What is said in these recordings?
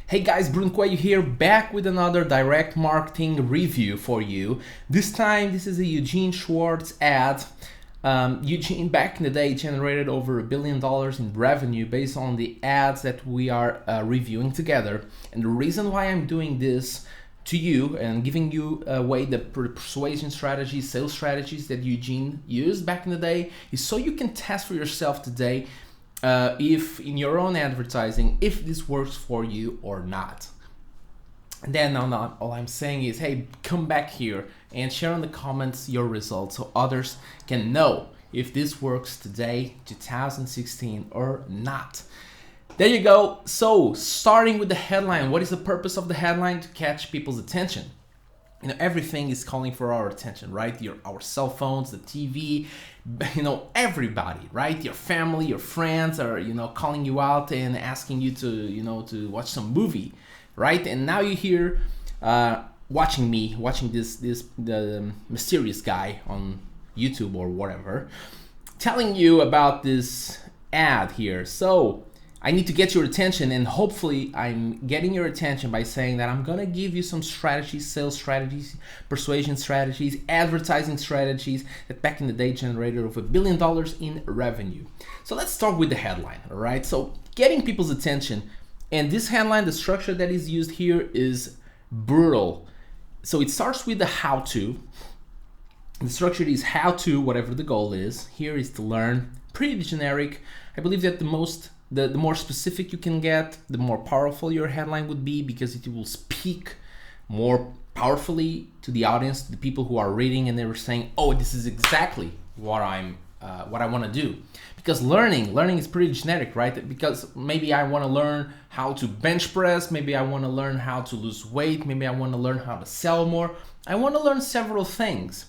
Hey guys, Brunquayo here, back with another direct marketing review for you. This time, this is a Eugene Schwartz ad. Eugene, back in the day, generated over $1 billion in revenue based on the ads that we are reviewing together. And the reason why I'm doing this to you and giving you away the persuasion strategies, sales strategies that Eugene used back in the day is so you can test for yourself today if in your own advertising, if this works for you or not. And then all I'm saying is, hey, come back here and share in the comments your results so others can know if this works today, 2016 or not. There you go. So starting with the headline, what is the purpose of the headline? To catch people's attention. You know, everything is calling for our attention, right? Our cell phones, the TV, everybody, right? Your family, your friends are, calling you out and asking you to watch some movie, right? And now you're here watching the mysterious guy on YouTube or whatever, telling you about this ad here. So I need to get your attention, and hopefully I'm getting your attention by saying that I'm gonna give you some strategies, sales strategies, persuasion strategies, advertising strategies that back in the day generated over $1 billion in revenue. So let's start with the headline, all right? So getting people's attention, and this headline, the structure that is used here is brutal. So it starts with the how-to. The structure is how to, whatever the goal is. Here is to learn, pretty generic. I believe that the more specific you can get, the more powerful your headline would be, because it will speak more powerfully to the audience, to the people who are reading, and they were saying, "Oh, this is exactly what I want to do." Because learning is pretty generic, right? Because maybe I want to learn how to bench press, maybe I want to learn how to lose weight, maybe I want to learn how to sell more. I want to learn several things,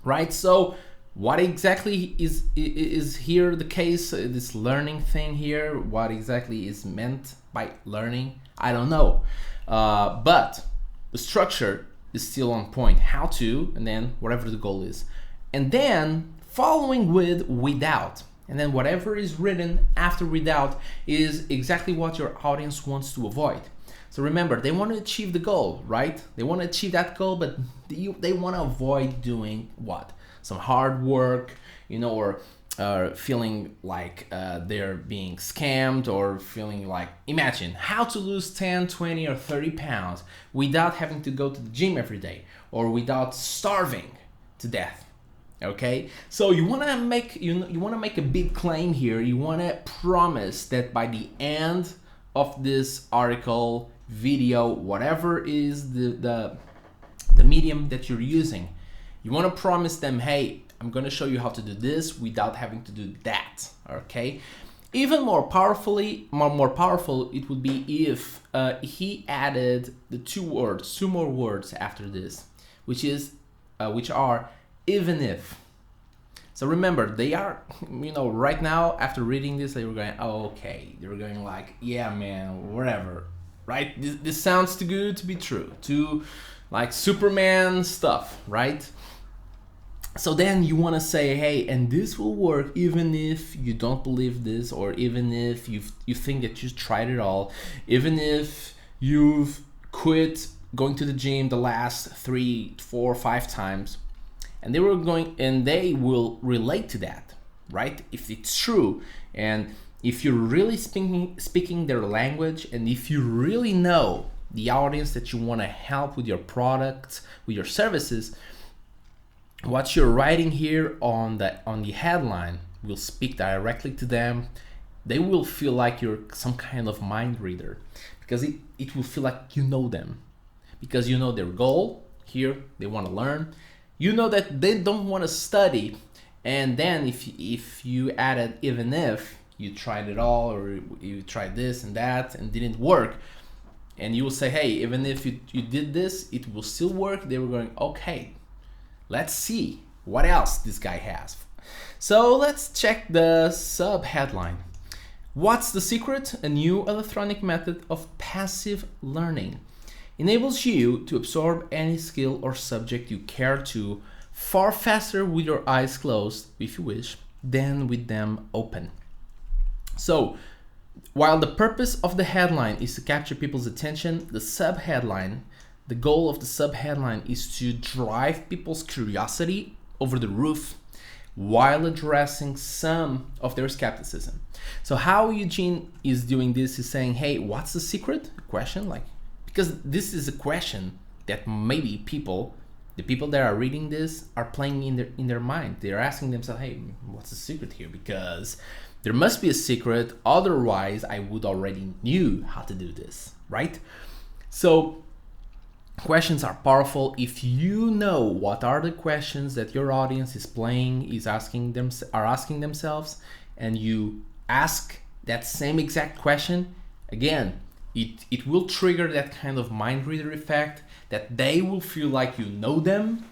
right? So what exactly is here the case, this learning thing here? What exactly is meant by learning? I don't know. But the structure is still on point. How to, and then whatever the goal is. And then following with without. And then whatever is written after without is exactly what your audience wants to avoid. So remember, they want to achieve the goal, right? They want to achieve that goal, but they want to avoid doing what? Some hard work, or feeling like they're being scammed, or feeling like, imagine how to lose 10, 20, or 30 pounds without having to go to the gym every day, or without starving to death. Okay, so you want to make a big claim here. You want to promise that by the end of this article, video, whatever is the medium that you're using, you want to promise them, hey, I'm going to show you how to do this without having to do that, okay? Even more powerful, it would be if he added the two more words after this, which are even if. So remember, they are, right now, after reading this, they were going, oh, okay. They were going like, yeah, man, whatever, right? This sounds too good to be true, too like Superman stuff, right? So then you want to say, hey, and this will work even if you don't believe this, or even if you think that you tried it all, even if you've quit going to the gym the last 3, 4, 5 times, and they will relate to that, right? If it's true, and if you're really speaking their language, and if you really know the audience that you want to help with your products, with your services, what you're writing here on the headline will speak directly to them. They will feel like you're some kind of mind reader, because it will feel like you know them, because you know their goal here. They want to learn. You know that they don't want to study, and then if you added even if you tried it all, or you tried this and that and didn't work, and you will say, hey, even if you did this, it will still work. They were going, okay, let's see what else this guy has. So let's check the sub-headline. What's the secret? A new electronic method of passive learning enables you to absorb any skill or subject you care to far faster with your eyes closed, if you wish, than with them open. So While the purpose of the headline is to capture people's attention, the goal of the subheadline is to drive people's curiosity over the roof while addressing some of their skepticism. So how Eugene is doing this is saying, hey, what's the secret? Question, like, because this is a question that maybe the people that are reading this are playing in their mind. They're asking themselves, hey, what's the secret here? Because there must be a secret, otherwise I would already knew how to do this, right? So questions are powerful. If you know what are the questions that your audience is asking themselves, and you ask that same exact question, again, it will trigger that kind of mind reader effect that they will feel like you know them.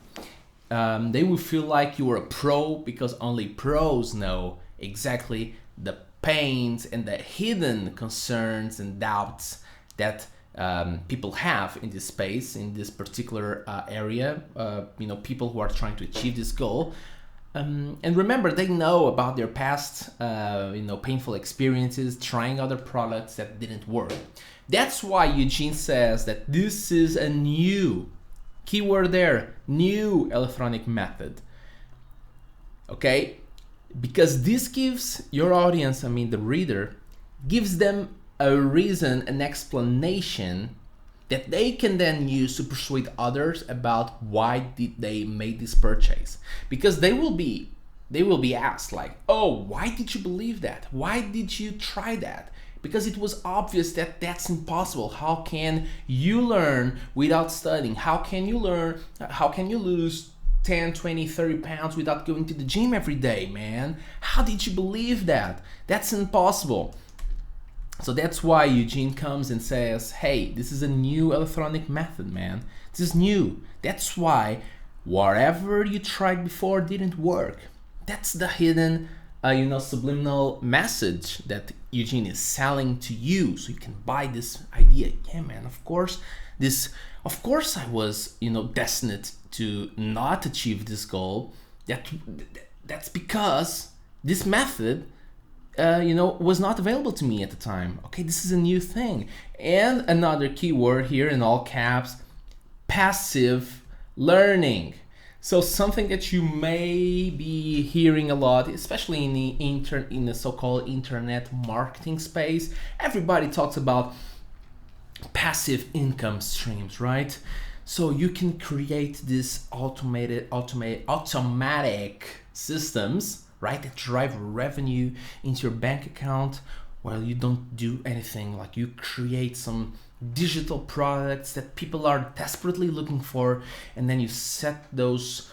They will feel like you are a pro, because only pros know exactly the pains and the hidden concerns and doubts that people have in this space, in this particular area. People who are trying to achieve this goal. And remember, they know about their past, painful experiences trying other products that didn't work. That's why Eugene says that this is a new, keyword there, new electronic method. Okay? Because this gives your audience, the reader, gives them a reason, an explanation that they can then use to persuade others about why did they make this purchase. Because they will be asked like, oh, why did you believe that? Why did you try that? Because it was obvious that that's impossible. How can you learn without studying? How can you lose 10, 20, 30 pounds without going to the gym every day, man? How did you believe that? That's impossible. So that's why Eugene comes and says, hey, this is a new electronic method, man. This is new. That's why whatever you tried before didn't work. That's the hidden, subliminal message that Eugene is selling to you, so you can buy this idea. Yeah, man, of course I was, destined to not achieve this goal. That's because this method was not available to me at the time. Okay, this is a new thing. And another keyword here in all caps, passive learning. So something that you may be hearing a lot, especially in the so-called internet marketing space. Everybody talks about passive income streams, right? So you can create this automatic systems, right, that drive revenue into your bank account while you don't do anything. Like, you create some digital products that people are desperately looking for, and then you set those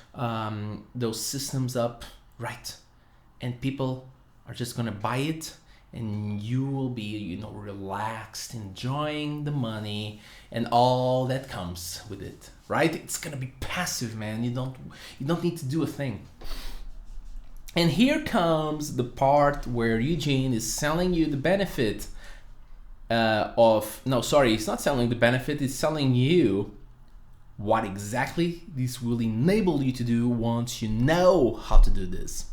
systems up, right, and people are just gonna buy it, and you will be relaxed, enjoying the money and all that comes with it, right? It's gonna be passive, man. You don't need to do a thing. And here comes the part where Eugene is selling you the benefit he's not selling the benefit, it's selling you what exactly this will enable you to do once you know how to do this.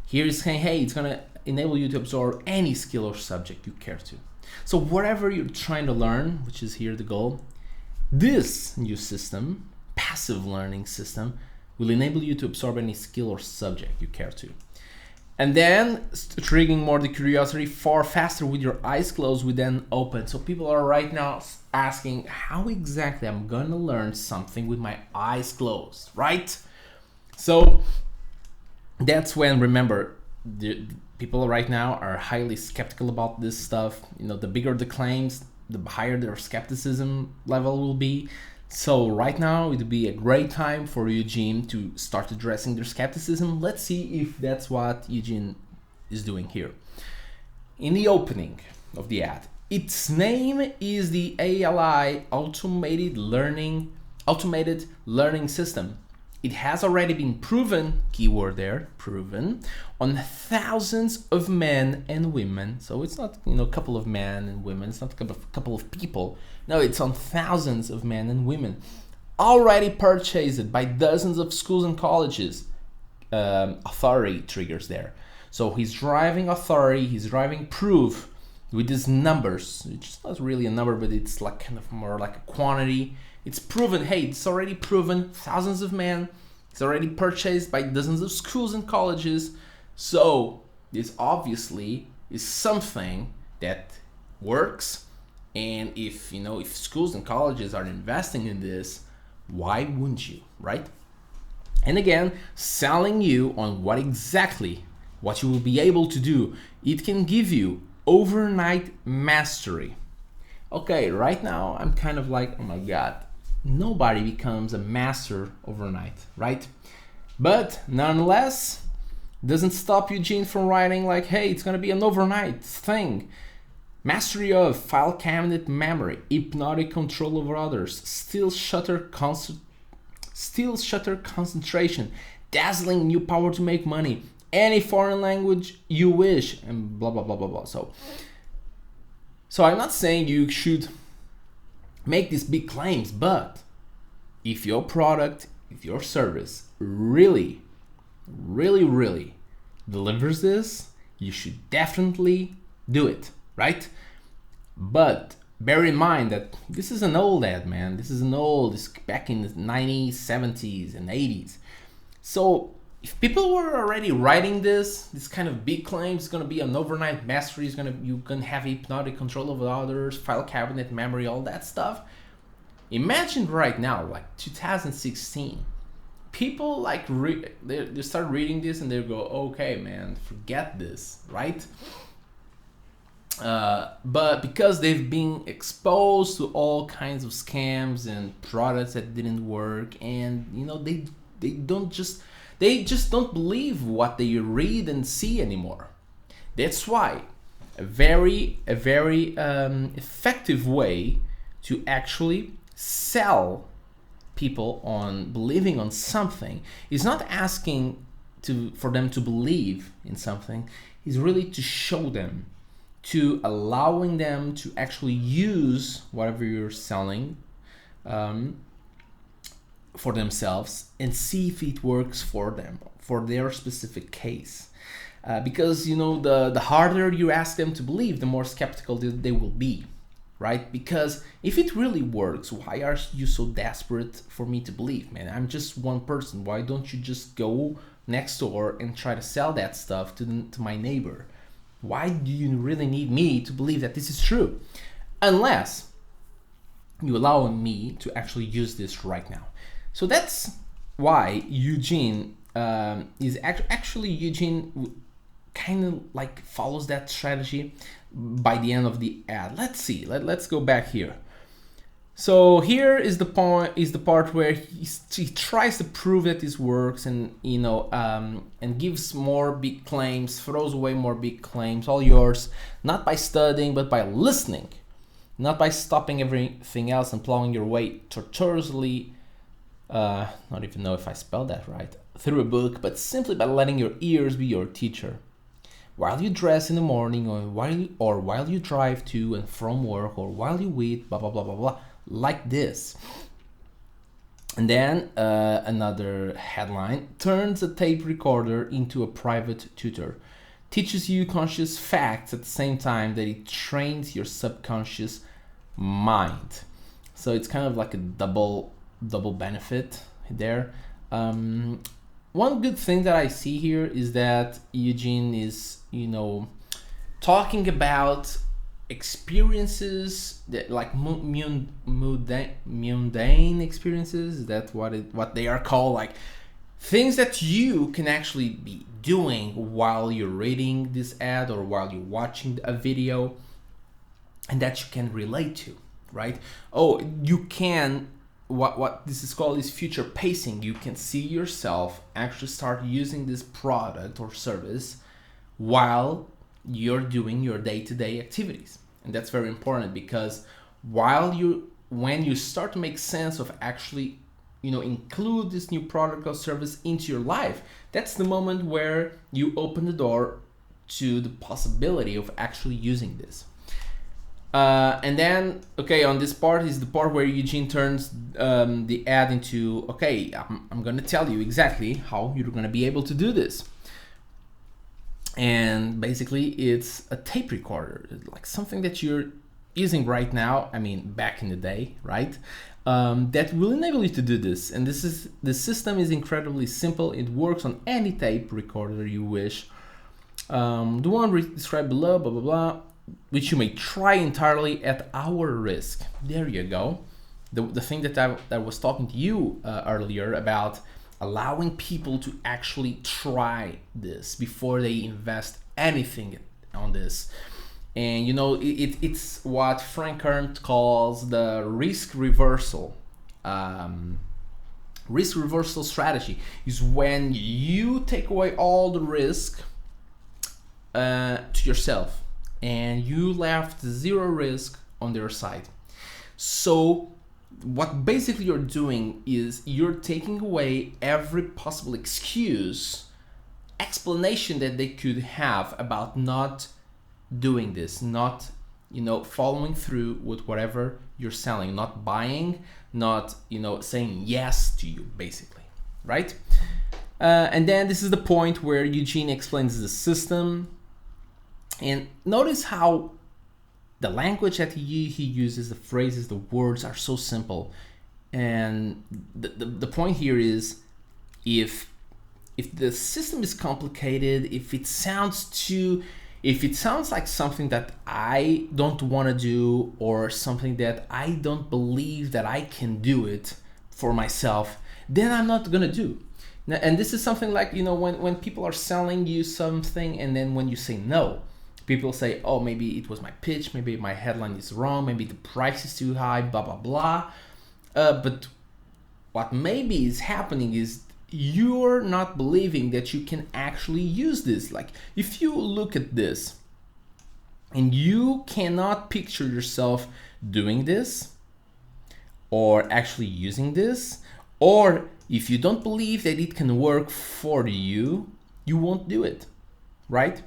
Here is saying, hey, it's gonna enable you to absorb any skill or subject you care to. So whatever you're trying to learn, which is here the goal, this new system, passive learning system, will enable you to absorb any skill or subject you care to. And then triggering more the curiosity far faster with your eyes closed, with then open. So people are right now asking, how exactly I'm gonna learn something with my eyes closed, right? So that's when, remember, the people right now are highly skeptical about this stuff. The bigger the claims, the higher their skepticism level will be. So right now it would be a great time for Eugene to start addressing their skepticism. Let's see if that's what Eugene is doing here. In the opening of the ad, its name is the ALI, Automated Learning System. It has already been proven, keyword there, proven, on thousands of men and women. So it's not, a couple of men and women. It's not a couple of people. No, it's on thousands of men and women. Already purchased by dozens of schools and colleges. Authority triggers there. So he's driving authority, he's driving proof. with these numbers. It's not really a number, but it's like kind of more like a quantity. It's proven, hey, it's already proven, thousands of men, it's already purchased by dozens of schools and colleges. So this obviously is something that works. And if schools and colleges are investing in this, why wouldn't you, right? And again, selling you on what you will be able to do. It can give you overnight mastery. Okay, right now I'm kind of like, oh my God, nobody becomes a master overnight, right? But nonetheless, doesn't stop Eugene from writing like, hey, it's gonna be an overnight thing. Mastery of file cabinet memory, hypnotic control over others, still shutter concentration, dazzling new power to make money, any foreign language you wish, and blah blah blah blah blah. So I'm not saying you should make these big claims, but if your product, if your service really delivers this, you should definitely do it, right? But bear in mind that this is an old ad, man. This is back in the 90s, 70s, and 80s. So if people were already writing this kind of big claims, it's gonna be an overnight mastery, you can have hypnotic control over others, file cabinet memory, all that stuff. Imagine right now, like 2016, people like they start reading this and they go, okay, man, forget this, right? But because they've been exposed to all kinds of scams and products that didn't work, and they just don't believe what they read and see anymore. That's why a very effective way to actually sell people on believing on something is not asking for them to believe in something, is really to show them, to allowing them to actually use whatever you're selling for themselves and see if it works for them, for their specific case. Because the harder you ask them to believe, the more skeptical they will be, right? Because if it really works, why are you so desperate for me to believe, man? I'm just one person. Why don't you just go next door and try to sell that stuff to my neighbor? Why do you really need me to believe that this is true? Unless you allow me to actually use this right now. So that's why Eugene Eugene kind of like follows that strategy by the end of the ad. Let's see. Let's go back here. So here is the part where he tries to prove that this works, and and gives more big claims, throws away more big claims, all yours, not by studying but by listening, not by stopping everything else and plowing your way tortuously, not even know if I spelled that right, through a book, but simply by letting your ears be your teacher. While you dress in the morning, or while you drive to and from work, or while you eat, blah blah blah blah blah, like this. And then another headline: turns a tape recorder into a private tutor, teaches you conscious facts at the same time that it trains your subconscious mind. So it's kind of like a double benefit there. One good thing that I see here is that Eugene is, talking about experiences that like mundane experiences. Is that what they are called? Like things that you can actually be doing while you're reading this ad or while you're watching a video, and that you can relate to, right? Oh, you can. What this is called is future pacing. You can see yourself actually start using this product or service while you're doing your day-to-day activities. And that's very important, because when you start to make sense of actually include this new product or service into your life, that's the moment where you open the door to the possibility of actually using this. And then, on this part is the part where Eugene turns the ad into, I'm going to tell you exactly how you're going to be able to do this. And basically it's a tape recorder, like something that you're using right now, I mean back in the day, right? That will enable you to do this. And the system is incredibly simple. It works on any tape recorder you wish. The one described below, blah blah blah, which you may try entirely at our risk. There you go. The thing that I was talking to you earlier about, allowing people to actually try this before they invest anything on this. And you know, it's what Frank Kern calls the risk reversal. Risk reversal strategy is when you take away all the risk to yourself and you left zero risk on their side. So what basically you're doing is you're taking away every possible explanation that they could have about not doing this, not, you know, following through with whatever you're selling, not buying, not, you know, saying yes to you, basically, right? And then this is the point where Eugene explains the system. And notice how the language that he uses, the phrases, the words are so simple. And the point here is, if the system is complicated, if it sounds like something that I don't want to do, or something that I don't believe that I can do it for myself, then I'm not gonna do. Now, and this is something like, you know, when people are selling you something, and then when you say no, people say, oh, maybe it was my pitch, maybe my headline is wrong, maybe the price is too high, blah, blah, blah. But what maybe is happening is you're not believing that you can actually use this. Like, if you look at this and you cannot picture yourself doing this or actually using this, or if you don't believe that it can work for you, you won't do it, right?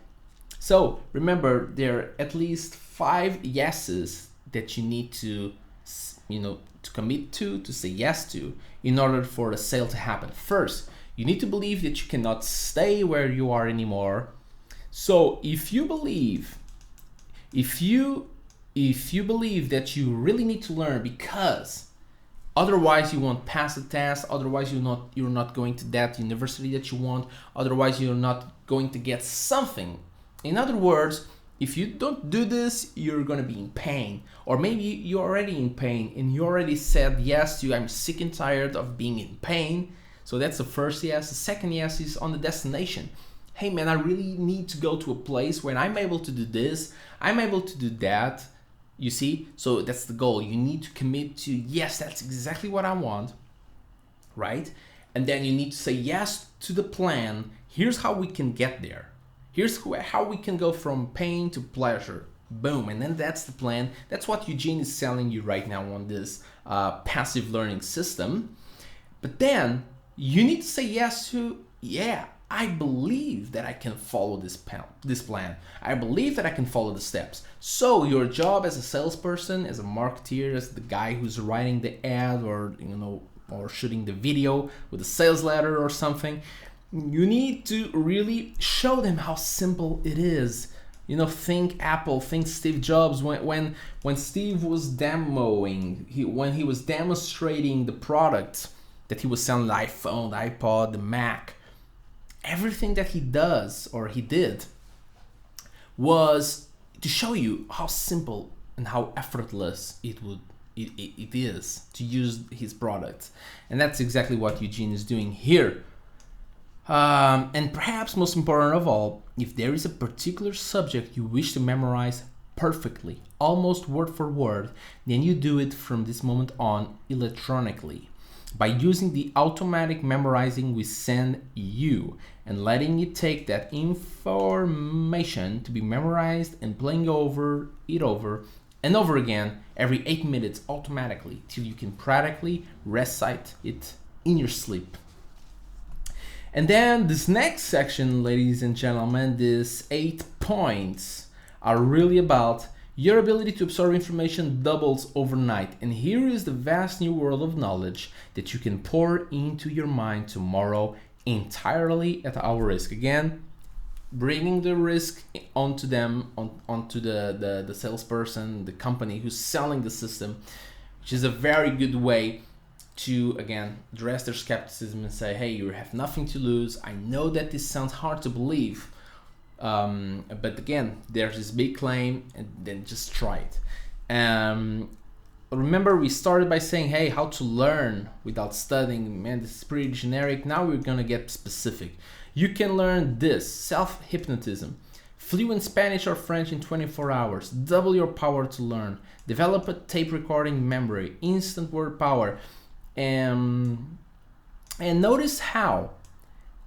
So remember, there are at least 5 yeses that you need to, you know, to commit to say yes to in order for the sale to happen. First, you need to believe that you cannot stay where you are anymore. So if you believe that you really need to learn, because otherwise you won't pass the test, otherwise you're not going to that university that you want, otherwise you're not going to get something. In other words, if you don't do this, you're gonna be in pain. Or maybe you're already in pain and you already said yes to, I'm sick and tired of being in pain. So that's the first yes. The second yes is on the destination. Hey man, I really need to go to a place where I'm able to do this, I'm able to do that. You see? So that's the goal. You need to commit to, yes, that's exactly what I want, right? And then you need to say yes to the plan. Here's how we can get there. Here's how we can go from pain to pleasure. Boom. And then that's the plan. That's what Eugene is selling you right now on this passive learning system. But then you need to say yes to, yeah, I believe that I can follow this plan. I believe that I can follow the steps. So your job as a salesperson, as a marketeer, as the guy who's writing the ad, or, you know, or shooting the video with a sales letter or something, you need to really show them how simple it is. You know, think Apple, think Steve Jobs. When Steve was when he was demonstrating the product that he was selling, the iPhone, the iPod, the Mac, everything that he does or he did was to show you how simple and how effortless it is to use his product. And that's exactly what Eugene is doing here. And perhaps most important of all, if there is a particular subject you wish to memorize perfectly, almost word for word, then you do it from this moment on electronically by using the automatic memorizing we send you and letting it take that information to be memorized and playing it over and over again every 8 minutes automatically till you can practically recite it in your sleep. And then this next section, ladies and gentlemen, these 8 points are really about your ability to absorb information doubles overnight. And here is the vast new world of knowledge that you can pour into your mind tomorrow entirely at our risk. Again, bringing the risk onto them, onto the salesperson, the company who's selling the system, which is a very good way to, again, address their skepticism and say, hey, you have nothing to lose. I know that this sounds hard to believe, but again, there's this big claim, and then just try it. Remember, we started by saying, hey, how to learn without studying. Man, this is pretty generic. Now we're gonna get specific. You can learn this: self-hypnotism, fluent Spanish or French in 24 hours, double your power to learn, develop a tape recording memory, instant word power. And notice how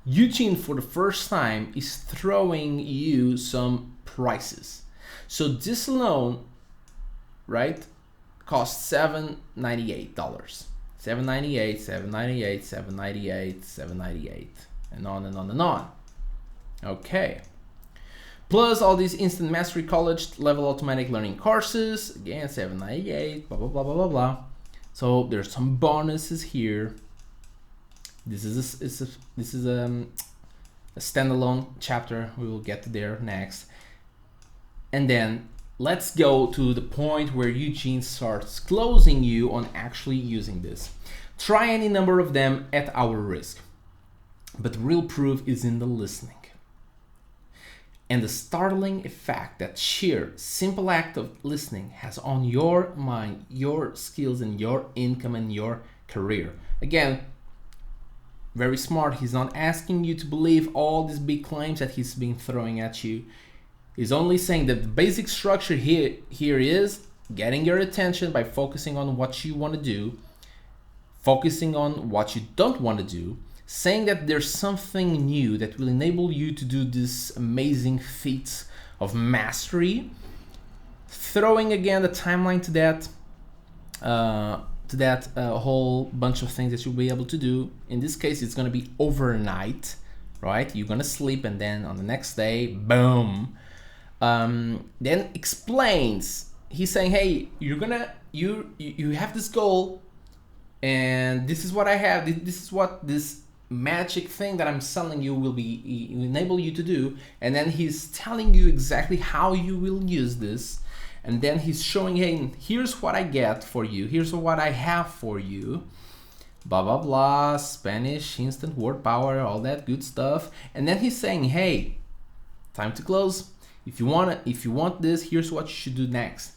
Eugene, for the first time, is throwing you some prices. So this alone, right, costs $798, $798, $798, $798, $798, and on and on and on. Okay. Plus all these instant mastery college level automatic learning courses, again, $798, blah blah blah blah blah blah. So there's some bonuses here. This is a standalone chapter. We will get to there next. And then let's go to the point where Eugene starts closing you on actually using this. Try any number of them at our risk. But real proof is in the listening. And the startling effect that sheer, simple act of listening has on your mind, your skills, and your income and your career. Again, very smart. He's not asking you to believe all these big claims that he's been throwing at you. He's only saying that the basic structure here is getting your attention by focusing on what you want to do, focusing on what you don't want to do, saying that there's something new that will enable you to do this amazing feats of mastery, throwing again the timeline to that whole bunch of things that you'll be able to do. In this case, it's going to be overnight, right? You're going to sleep, and then on the next day, boom. Then explains. He's saying, hey, you have this goal, and this is what I have. This is what this magic thing that I'm selling you will enable you to do. And then he's telling you exactly how you will use this. And then he's showing, hey, here's what I get for you. Here's what I have for you. Blah, blah, blah, Spanish, instant word power, all that good stuff. And then he's saying, hey, time to close. If you want this, here's what you should do next.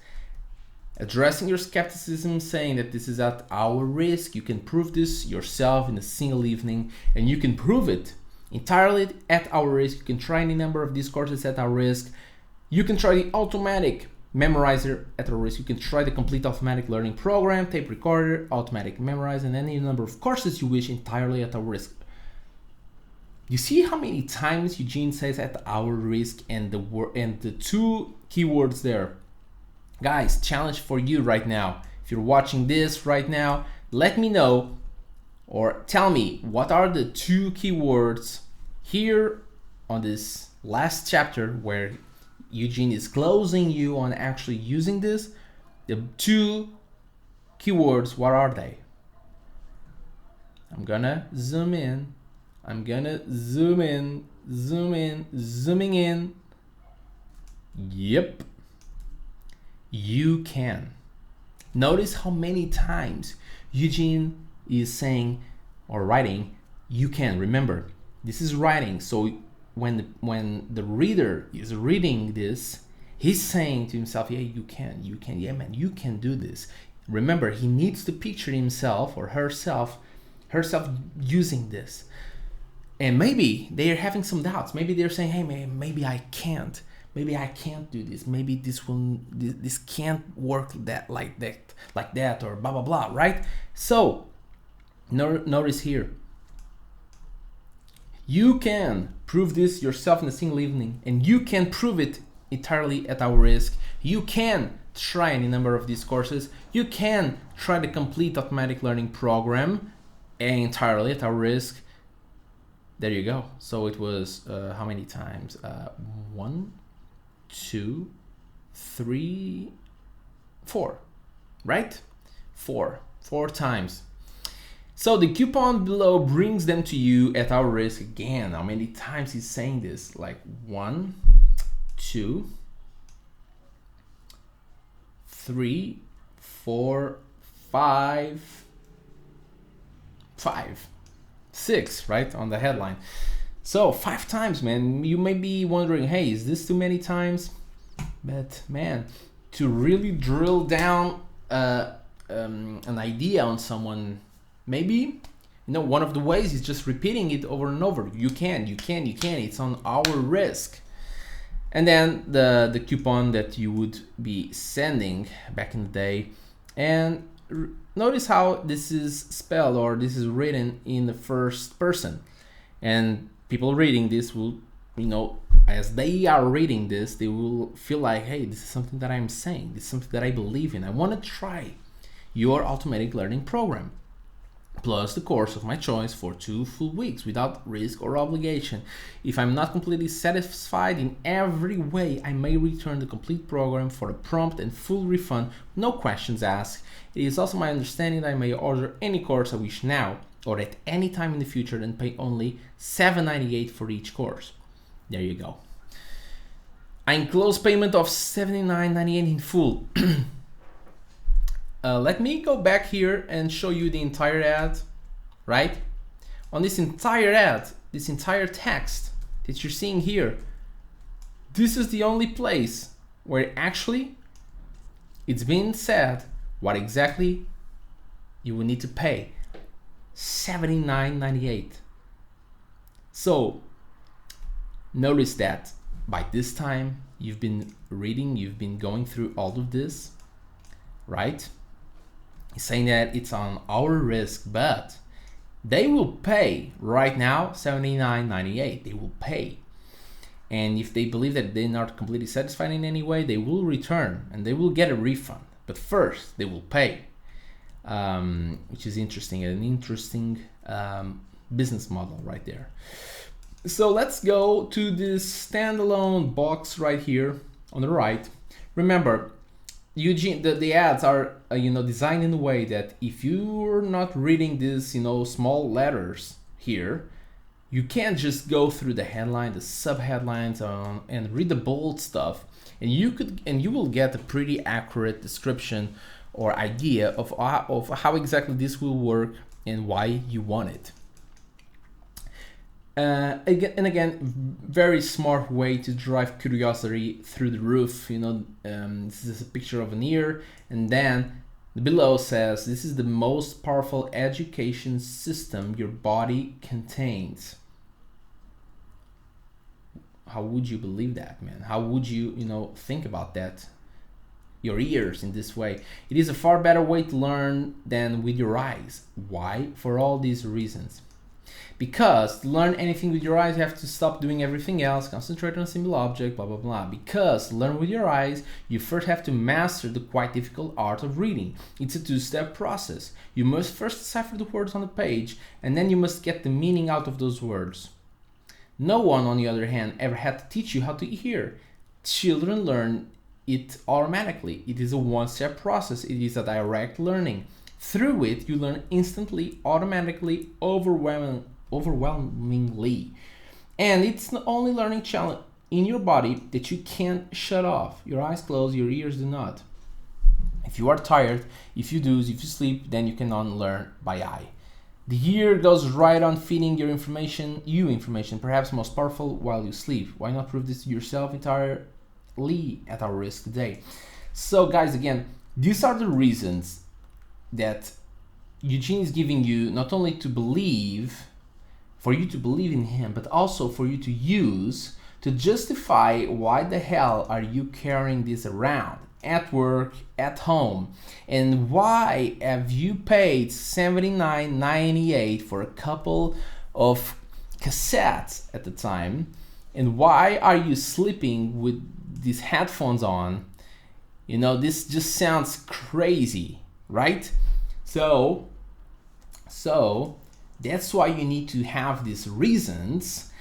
Addressing your skepticism, saying that this is at our risk. You can prove this yourself in a single evening, and you can prove it entirely at our risk. You can try any number of these courses at our risk. You can try the automatic memorizer at our risk. You can try the complete automatic learning program, tape recorder, automatic memorize, and any number of courses you wish entirely at our risk. You see how many times Eugene says at our risk, and the two keywords there. Guys, challenge for you right now. If you're watching this right now, let me know, or tell me what are the two keywords here on this last chapter where Eugene is closing you on actually using this. The two keywords, what are they? I'm gonna zoom in. Zooming in. Yep. You can. Notice how many times Eugene is saying or writing, you can. Remember, this is writing, so when the reader is reading this, he's saying to himself, yeah, you can, yeah, man, you can do this. Remember, he needs to picture himself or herself using this. And maybe they are having some doubts. Maybe they're saying, hey, man, maybe I can't do this. Maybe this can't work like that, or blah blah blah, right? So notice here, you can prove this yourself in a single evening, and you can prove it entirely at our risk. You can try any number of these courses. You can try the complete automatic learning program entirely at our risk. There you go. So it was how many times? 1, 2, 3, 4, right? Four times. So the coupon below brings them to you at our risk. Again, how many times he's saying this? Like 1, 2, 3, 4, 5, 6, right? On the headline. So 5 times, man. You may be wondering, hey, is this too many times? But man, to really drill down an idea on someone, maybe, one of the ways is just repeating it over and over. You can. It's on our risk. And then the coupon that you would be sending back in the day. And notice how this is spelled, or this is written in the first person. And people reading this will, as they are reading this, they will feel like, hey, this is something that I'm saying. This is something that I believe in. I want to try your automatic learning program, plus the course of my choice for 2 full weeks without risk or obligation. If I'm not completely satisfied in every way, I may return the complete program for a prompt and full refund, no questions asked. It is also my understanding that I may order any course I wish now or at any time in the future and pay only $7.98 for each course. There you go. I enclose payment of $79.98 in full. Let me go back here and show you the entire ad, right? On this entire ad, this entire text that you're seeing here, this is the only place where actually it's been said what exactly you will need to pay. $79.98. So notice that by this time you've been reading, you've been going through all of this, right? He's saying that it's on our risk, but they will pay right now $79.98. They will pay. And if they believe that they're not completely satisfied in any way, they will return and they will get a refund. But first, they will pay, which is interesting. An interesting business model right there. So let's go to this standalone box right here on the right. Remember, Eugene, the ads are designed in a way that if you're not reading these small letters here, you can't just go through the headline, the subheadlines, and read the bold stuff, and you will get a pretty accurate description or idea of how exactly this will work and why you want it. Again, very smart way to drive curiosity through the roof. This is a picture of an ear, and then below says this is the most powerful education system your body contains. How would you believe that, man? How would you think about that? Your ears in this way. It is a far better way to learn than with your eyes. Why? For all these reasons. Because to learn anything with your eyes, you have to stop doing everything else, concentrate on a single object, blah, blah, blah. Because to learn with your eyes, you first have to master the quite difficult art of reading. It's a 2-step process. You must first decipher the words on the page, and then you must get the meaning out of those words. No one, on the other hand, ever had to teach you how to hear. Children learn it automatically. It is a 1-step process. It is a direct learning. Through it, you learn instantly, automatically, overwhelmingly. And it's the only learning channel in your body that you can't shut off. Your eyes close, your ears do not. If you are tired, if you doze, if you sleep, then you cannot learn by eye. The ear goes right on feeding you information, perhaps most powerful while you sleep. Why not prove this to yourself entirely at our risk today? So guys, again, these are the reasons that Eugene is giving you, not only to believe, for you to believe in him, but also for you to use to justify why the hell are you carrying this around at work, at home, and why have you paid $79.98 for a couple of cassettes at the time, and why are you sleeping with these headphones on? This just sounds crazy, right? So that's why you need to have these reasons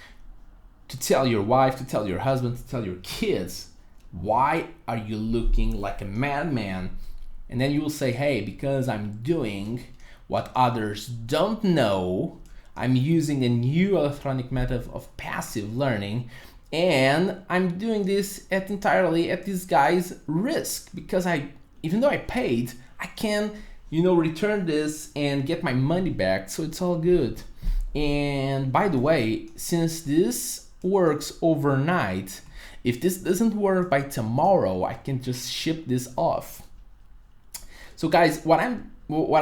to tell your wife, to tell your husband, to tell your kids, why are you looking like a madman? And then you will say, hey, because I'm doing what others don't know. I'm using a new electronic method of passive learning, and I'm doing this entirely at this guy's risk, because even though I paid, I can, return this and get my money back, so it's all good. And by the way, since this works overnight, if this doesn't work by tomorrow, I can just ship this off. So guys, what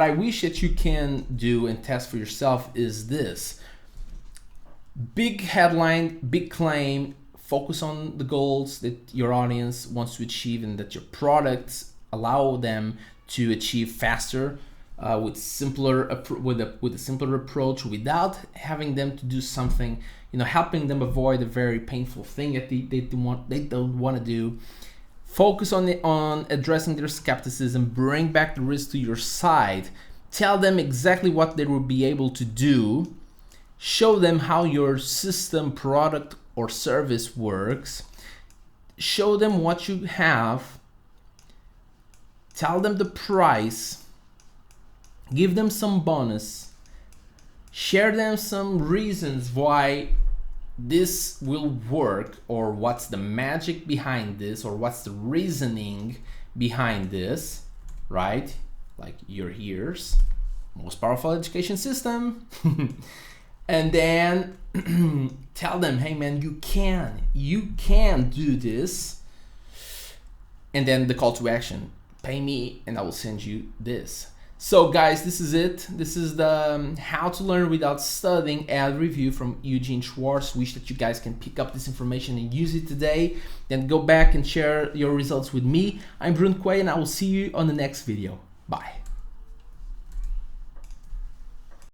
I wish that you can do and test for yourself is this: big headline, big claim, focus on the goals that your audience wants to achieve and that your products allow them to achieve faster, with a simpler approach, without having them to do something, helping them avoid a very painful thing that they don't want to do. Focus on addressing their skepticism, bring back the risk to your side, tell them exactly what they will be able to do, show them how your system, product, or service works, show them what you have, tell them the price, give them some bonus, share them some reasons why this will work, or what's the magic behind this, or what's the reasoning behind this, right? Like your ears, most powerful education system. And then tell them, hey man, you can do this. And then the call to action: pay me and I will send you this. So guys, this is it. This is the How to Learn Without Studying ad review from Eugene Schwartz. Wish that you guys can pick up this information and use it today. Then go back and share your results with me. I'm Brun Quay, and I will see you on the next video. Bye.